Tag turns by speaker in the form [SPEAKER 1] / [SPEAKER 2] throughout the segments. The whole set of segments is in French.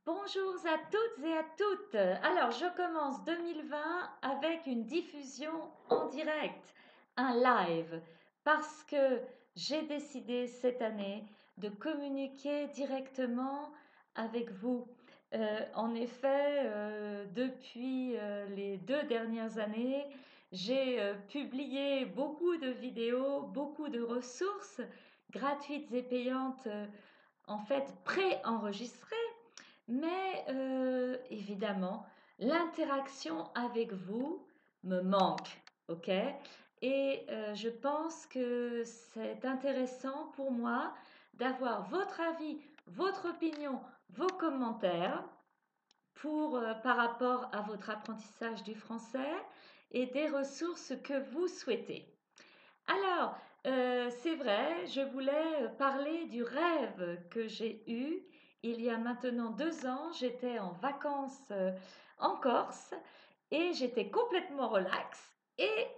[SPEAKER 1] Bonjour à toutes et à toutes. Alors, je commence 2020 avec une diffusion en direct, un live, parce que j'ai décidé cette année de communiquer directement avec vous. En effet, depuis les 2 dernières années, j'ai publié beaucoup de vidéos, beaucoup de ressources gratuites et payantes, en fait préenregistrées, mais évidemment, l'interaction avec vous me manque, ok? Et je pense que c'est intéressant pour moi d'avoir votre avis, votre opinion, vos commentaires par rapport à votre apprentissage du français et des ressources que vous souhaitez. Alors, c'est vrai, je voulais parler du rêve que j'ai eu il y a maintenant 2 ans. J'étais en vacances en Corse et j'étais complètement relax et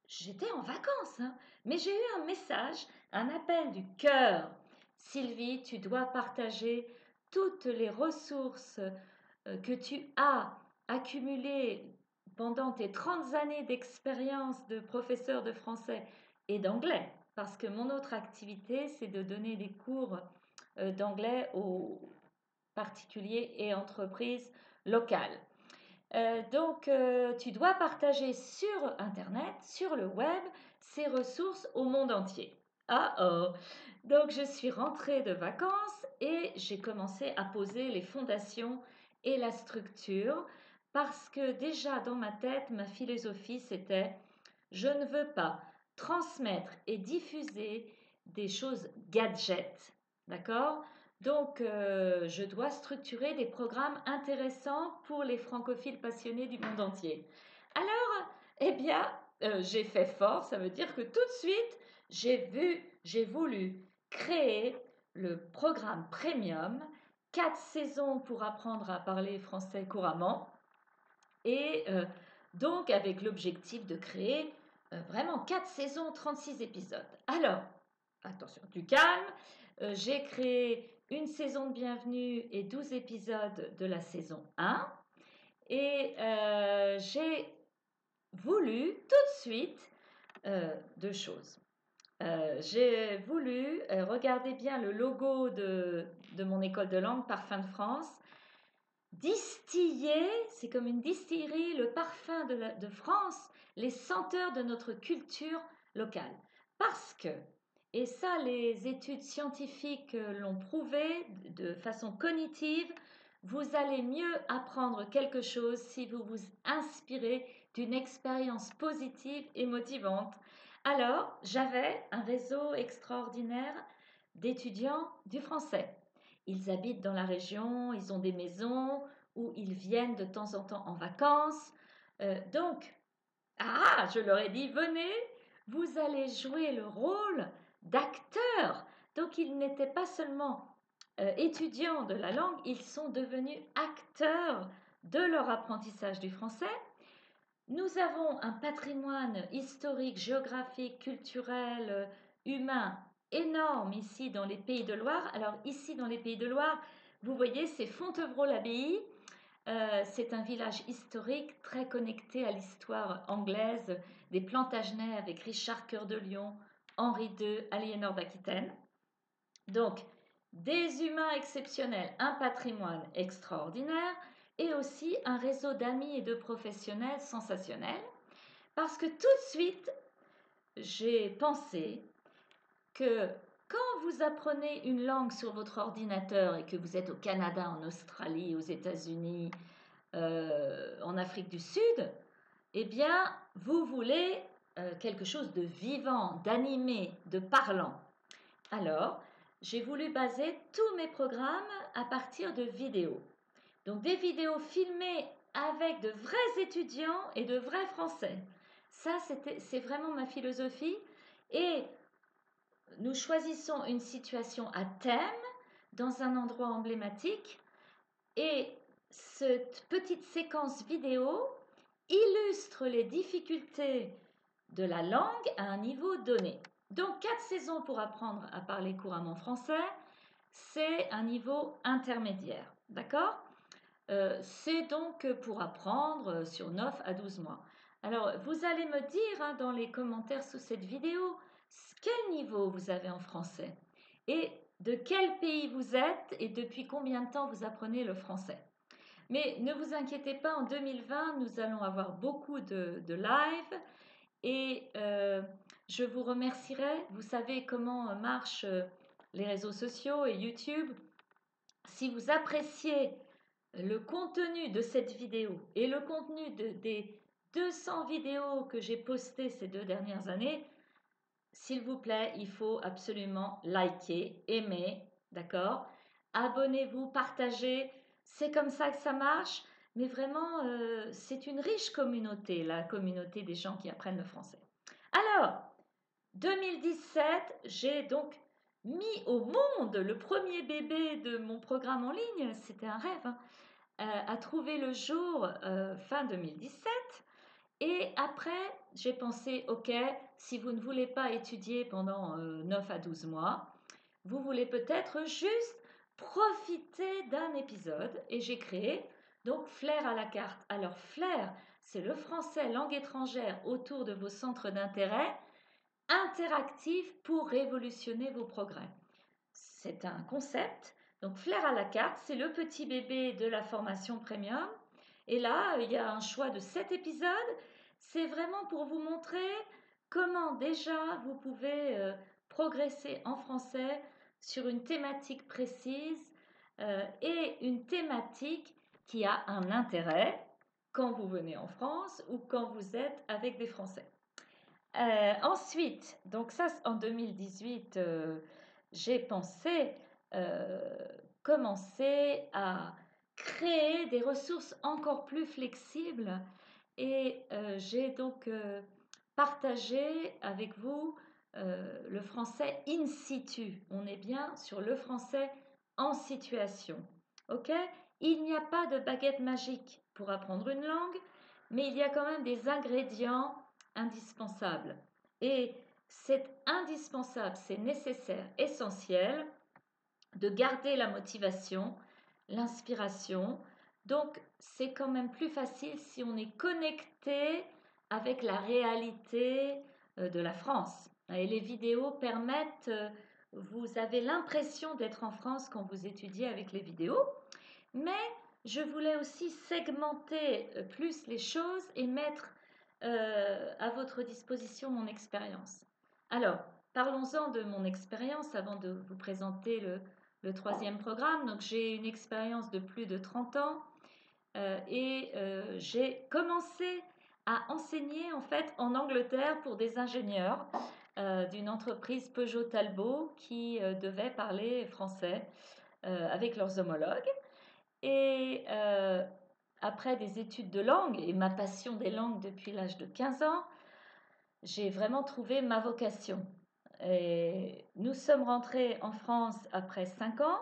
[SPEAKER 1] j'étais en vacances, hein. Mais j'ai eu un message, un appel du cœur. Sylvie, tu dois partager toutes les ressources que tu as accumulées pendant tes 30 années d'expérience de professeur de français et d'anglais, parce que mon autre activité, c'est de donner des cours d'anglais aux particuliers et entreprises locales. Donc, tu dois partager sur Internet, sur le web, ces ressources au monde entier. Ah oh! Donc, je suis rentrée de vacances et j'ai commencé à poser les fondations et la structure parce que déjà dans ma tête, ma philosophie, c'était je ne veux pas transmettre et diffuser des choses gadgets. D'accord? Donc, je dois structurer des programmes intéressants pour les francophiles passionnés du monde entier. Alors, eh bien, j'ai fait fort, ça veut dire que tout de suite, j'ai voulu créer le programme premium, 4 saisons pour apprendre à parler français couramment, et donc avec l'objectif de créer vraiment 4 saisons, 36 épisodes. Alors, attention, du calme. J'ai créé une saison de bienvenue et 12 épisodes de la saison 1. Et j'ai voulu tout de suite 2 choses. J'ai voulu, regardez bien le logo de mon école de langue, Parfum de France, distiller, c'est comme une distillerie, le parfum de France, les senteurs de notre culture locale. Parce que, et ça les études scientifiques l'ont prouvé de façon cognitive, vous allez mieux apprendre quelque chose si vous vous inspirez d'une expérience positive et motivante. Alors, j'avais un réseau extraordinaire d'étudiants du français. Ils habitent dans la région, ils ont des maisons où ils viennent de temps en temps en vacances. Donc, je leur ai dit, venez, vous allez jouer le rôle d'acteur. Donc, ils n'étaient pas seulement étudiants de la langue, ils sont devenus acteurs de leur apprentissage du français. Nous avons un patrimoine historique, géographique, culturel, humain énorme ici dans les Pays de Loire. Alors ici dans les Pays de Loire, vous voyez, c'est Fontevraud-l'Abbaye. C'est un village historique très connecté à l'histoire anglaise des Plantagenets avec Richard Cœur de Lion, Henri II, Aliénor d'Aquitaine. Donc, des humains exceptionnels, un patrimoine extraordinaire et aussi un réseau d'amis et de professionnels sensationnels. Parce que tout de suite, j'ai pensé que quand vous apprenez une langue sur votre ordinateur et que vous êtes au Canada, en Australie, aux États-Unis, en Afrique du Sud, eh bien, vous voulez quelque chose de vivant, d'animé, de parlant. Alors, j'ai voulu baser tous mes programmes à partir de vidéos. Donc, des vidéos filmées avec de vrais étudiants et de vrais Français. Ça, c'est vraiment ma philosophie. Et nous choisissons une situation à thème dans un endroit emblématique et cette petite séquence vidéo illustre les difficultés de la langue à un niveau donné. Donc 4 saisons pour apprendre à parler couramment français, c'est un niveau intermédiaire. D'accord? C'est donc pour apprendre sur 9 à 12 mois. Alors, vous allez me dire hein, dans les commentaires sous cette vidéo quel niveau vous avez en français et de quel pays vous êtes et depuis combien de temps vous apprenez le français. Mais ne vous inquiétez pas, en 2020, nous allons avoir beaucoup de live et je vous remercierai. Vous savez comment marchent les réseaux sociaux et YouTube. Si vous appréciez le contenu de cette vidéo et le contenu des 200 vidéos que j'ai postées ces 2 dernières années, s'il vous plaît, il faut absolument liker, aimer, d'accord? Abonnez-vous, partagez, c'est comme ça que ça marche, mais vraiment, c'est une riche communauté, la communauté des gens qui apprennent le français. Alors, 2017, j'ai donc mis au monde le premier bébé de mon programme en ligne, c'était un rêve, hein, a trouvé le jour fin 2017. Et après, j'ai pensé, ok, si vous ne voulez pas étudier pendant 9 à 12 mois, vous voulez peut-être juste profiter d'un épisode. Et j'ai créé donc Flair à la carte. Alors Flair, c'est le français langue étrangère autour de vos centres d'intérêt interactif pour révolutionner vos progrès. C'est un concept. Donc Flair à la carte, c'est le petit bébé de la formation premium. Et là, il y a un choix de 7 épisodes. C'est vraiment pour vous montrer comment déjà vous pouvez progresser en français sur une thématique précise et une thématique qui a un intérêt quand vous venez en France ou quand vous êtes avec des Français. Ensuite, donc ça en 2018, j'ai pensé commencer à créer des ressources encore plus flexibles et j'ai donc partagé avec vous le français in situ. On est bien sur le français en situation. Ok? Il n'y a pas de baguette magique pour apprendre une langue, mais il y a quand même des ingrédients indispensables. Et c'est indispensable, c'est nécessaire, essentiel de garder la motivation, l'inspiration. Donc, c'est quand même plus facile si on est connecté avec la réalité de la France. Et les vidéos permettent, vous avez l'impression d'être en France quand vous étudiez avec les vidéos, mais je voulais aussi segmenter plus les choses et mettre à votre disposition mon expérience. Alors, parlons-en de mon expérience avant de vous présenter le troisième programme. Donc, j'ai une expérience de plus de 30 ans et j'ai commencé à enseigner en fait en Angleterre pour des ingénieurs d'une entreprise Peugeot Talbot qui devaient parler français avec leurs homologues. Et après des études de langue et ma passion des langues depuis l'âge de 15 ans, j'ai vraiment trouvé ma vocation. Et nous sommes rentrés en France après 5 ans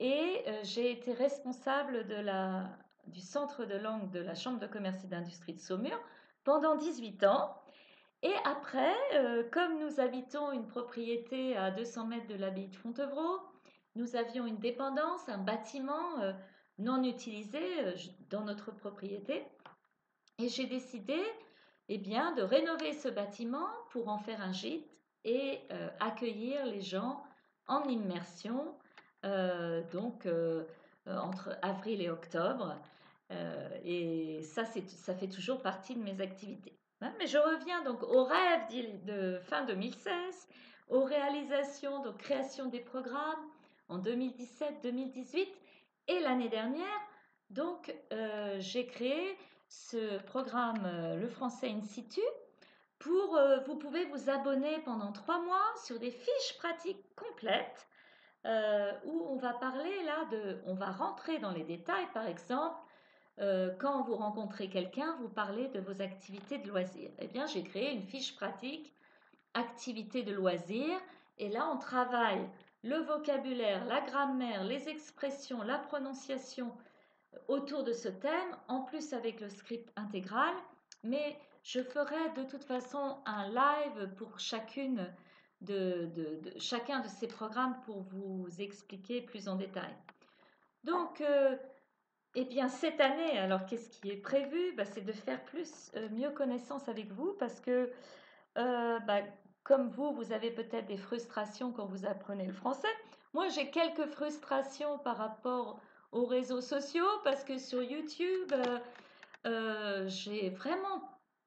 [SPEAKER 1] et j'ai été responsable du centre de langue de la Chambre de commerce et d'industrie de Saumur pendant 18 ans. Et après, comme nous habitons une propriété à 200 mètres de l'abbaye de Fontevraud, nous avions une dépendance, un bâtiment non utilisé dans notre propriété. Et j'ai décidé eh bien, de rénover ce bâtiment pour en faire un gîte et accueillir les gens en immersion, entre avril et octobre. Et ça fait toujours partie de mes activités. Hein, mais je reviens donc au rêve de fin 2016, aux réalisations, donc création des programmes en 2017-2018 et l'année dernière. Donc, j'ai créé ce programme Le français in situ pour vous pouvez vous abonner pendant 3 mois sur des fiches pratiques complètes où on va parler là on va rentrer dans les détails. Par exemple, quand vous rencontrez quelqu'un, vous parlez de vos activités de loisirs. Eh bien, j'ai créé une fiche pratique activités de loisirs et là, on travaille le vocabulaire, la grammaire, les expressions, la prononciation autour de ce thème, en plus avec le script intégral, mais je ferai de toute façon un live pour chacune chacun de ces programmes pour vous expliquer plus en détail. Donc, eh bien, cette année, alors qu'est-ce qui est prévu? Bah, c'est de faire mieux connaissance avec vous parce que, bah, comme vous avez peut-être des frustrations quand vous apprenez le français. Moi, j'ai quelques frustrations par rapport aux réseaux sociaux parce que sur YouTube, j'ai vraiment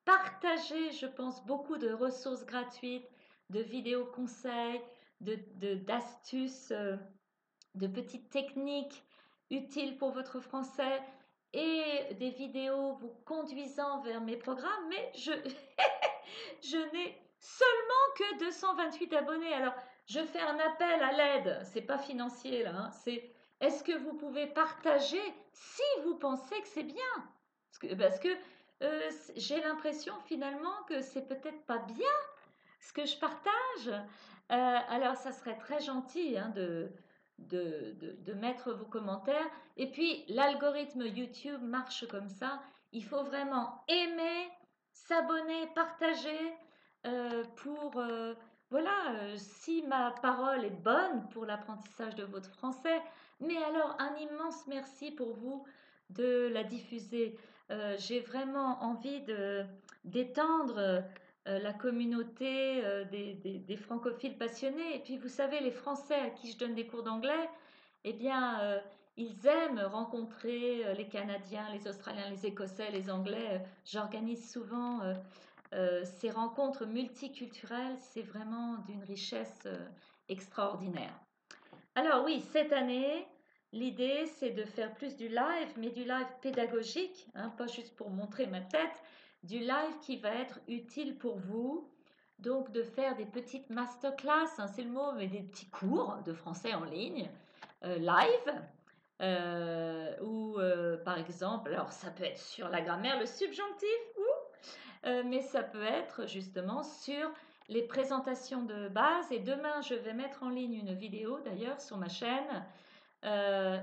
[SPEAKER 1] partagé, je pense, beaucoup de ressources gratuites, de vidéos conseils, d'astuces, de petites techniques utiles pour votre français et des vidéos vous conduisant vers mes programmes, mais je n'ai seulement que 228 abonnés. Alors, je fais un appel à l'aide, c'est pas financier là, hein, c'est est-ce que vous pouvez partager si vous pensez que c'est bien? Parce que j'ai l'impression finalement que c'est peut-être pas bien ce que je partage. Alors, ça serait très gentil hein, de mettre vos commentaires. Et puis, l'algorithme YouTube marche comme ça. Il faut vraiment aimer, s'abonner, partager pour... voilà, si ma parole est bonne pour l'apprentissage de votre français, mais alors un immense merci pour vous de la diffuser. J'ai vraiment envie d'étendre la communauté des francophiles passionnés. Et puis, vous savez, les Français à qui je donne des cours d'anglais, eh bien, ils aiment rencontrer les Canadiens, les Australiens, les Écossais, les Anglais. J'organise souvent ces rencontres multiculturelles. C'est vraiment d'une richesse extraordinaire. Alors oui, cette année, l'idée, c'est de faire plus du live, mais du live pédagogique, hein, pas juste pour montrer ma tête, du live qui va être utile pour vous. Donc de faire des petites masterclass, hein, c'est le mot, mais des petits cours de français en ligne, live, ou par exemple, alors ça peut être sur la grammaire, le subjonctif, mais ça peut être justement sur les présentations de base. Et demain, je vais mettre en ligne une vidéo d'ailleurs sur ma chaîne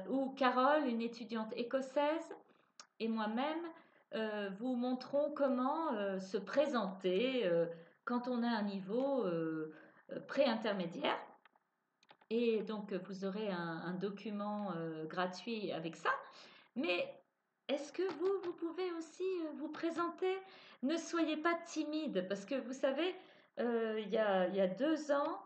[SPEAKER 1] où Carole, une étudiante écossaise, et moi-même vous montrons comment se présenter quand on a un niveau pré-intermédiaire. Et donc, vous aurez un document gratuit avec ça. Mais est-ce que vous pouvez aussi vous présenter? Ne soyez pas timide, parce que vous savez, il y a 2 ans,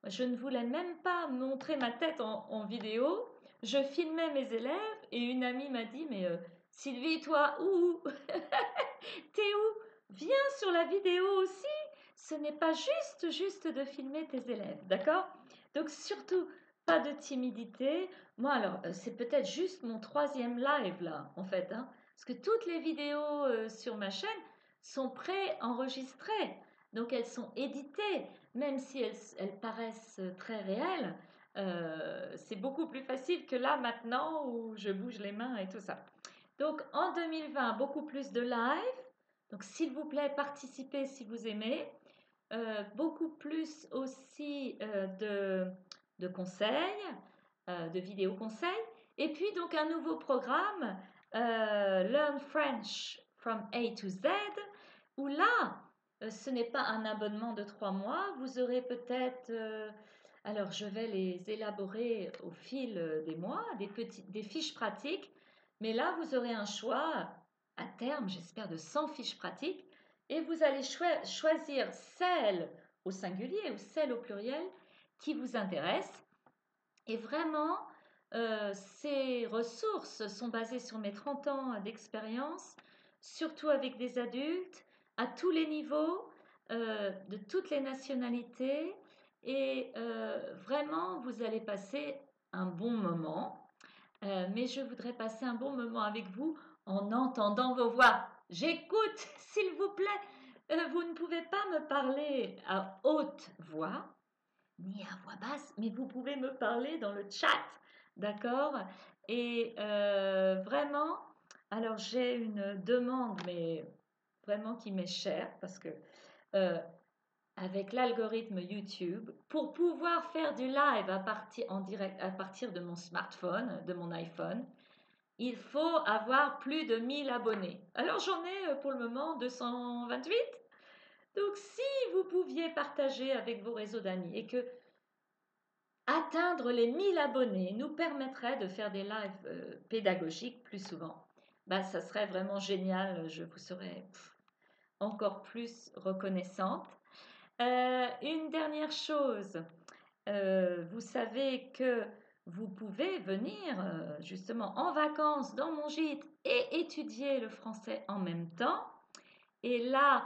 [SPEAKER 1] je ne voulais même pas montrer ma tête en vidéo. Je filmais mes élèves et une amie m'a dit, mais Sylvie, toi, où? T'es où? Viens sur la vidéo aussi. Ce n'est pas juste de filmer tes élèves, d'accord? Donc surtout, pas de timidité. Moi, alors, c'est peut-être juste mon troisième live là, en fait, hein, parce que toutes les vidéos sur ma chaîne sont pré-enregistrées, donc elles sont éditées, même si elles paraissent très réelles. C'est beaucoup plus facile que là maintenant où je bouge les mains et tout ça. Donc en 2020, beaucoup plus de live. Donc s'il vous plaît, participez si vous aimez. Beaucoup plus aussi de conseils, de vidéos conseils. Et puis donc un nouveau programme, Learn French from A to Z, où là, ce n'est pas un abonnement de 3 mois. Vous aurez peut-être, alors je vais les élaborer au fil des mois, des fiches pratiques. Mais là, vous aurez un choix à terme, j'espère, de 100 fiches pratiques et vous allez choisir celle au singulier ou celle au pluriel qui vous intéresse. Et vraiment, ces ressources sont basées sur mes 30 ans d'expérience, surtout avec des adultes, à tous les niveaux, de toutes les nationalités. Et vraiment, vous allez passer un bon moment. Mais je voudrais passer un bon moment avec vous en entendant vos voix. J'écoute, s'il vous plaît. Vous ne pouvez pas me parler à haute voix, ni à voix basse, mais vous pouvez me parler dans le chat, d'accord? Et vraiment, alors j'ai une demande, mais vraiment qui m'est chère, parce que euh, avec l'algorithme YouTube, pour pouvoir faire du live en direct à partir de mon smartphone, de mon iPhone, il faut avoir plus de 1000 abonnés. Alors j'en ai pour le moment 228. Donc, si vous pouviez partager avec vos réseaux d'amis et que atteindre les 1000 abonnés nous permettrait de faire des lives pédagogiques plus souvent, bah, ça serait vraiment génial. Je vous serais encore plus reconnaissante. Une dernière chose, vous savez que vous pouvez venir justement en vacances dans mon gîte et étudier le français en même temps. Et là,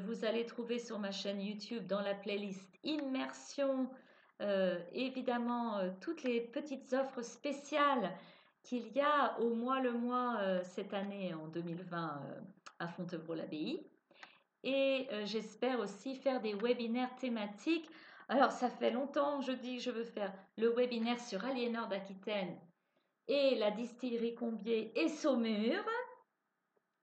[SPEAKER 1] vous allez trouver sur ma chaîne YouTube dans la playlist Immersion, évidemment, toutes les petites offres spéciales qu'il y a au mois le mois cette année en 2020 à Fontevraud-l'Abbaye. Et j'espère aussi faire des webinaires thématiques. Alors, ça fait longtemps que je dis que je veux faire le webinaire sur Aliénor d'Aquitaine et la distillerie Combier et Saumur.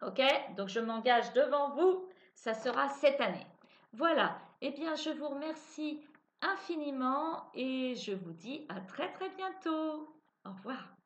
[SPEAKER 1] Ok, donc je m'engage devant vous, ça sera cette année. Voilà, eh bien je vous remercie infiniment et je vous dis à très très bientôt. Au revoir.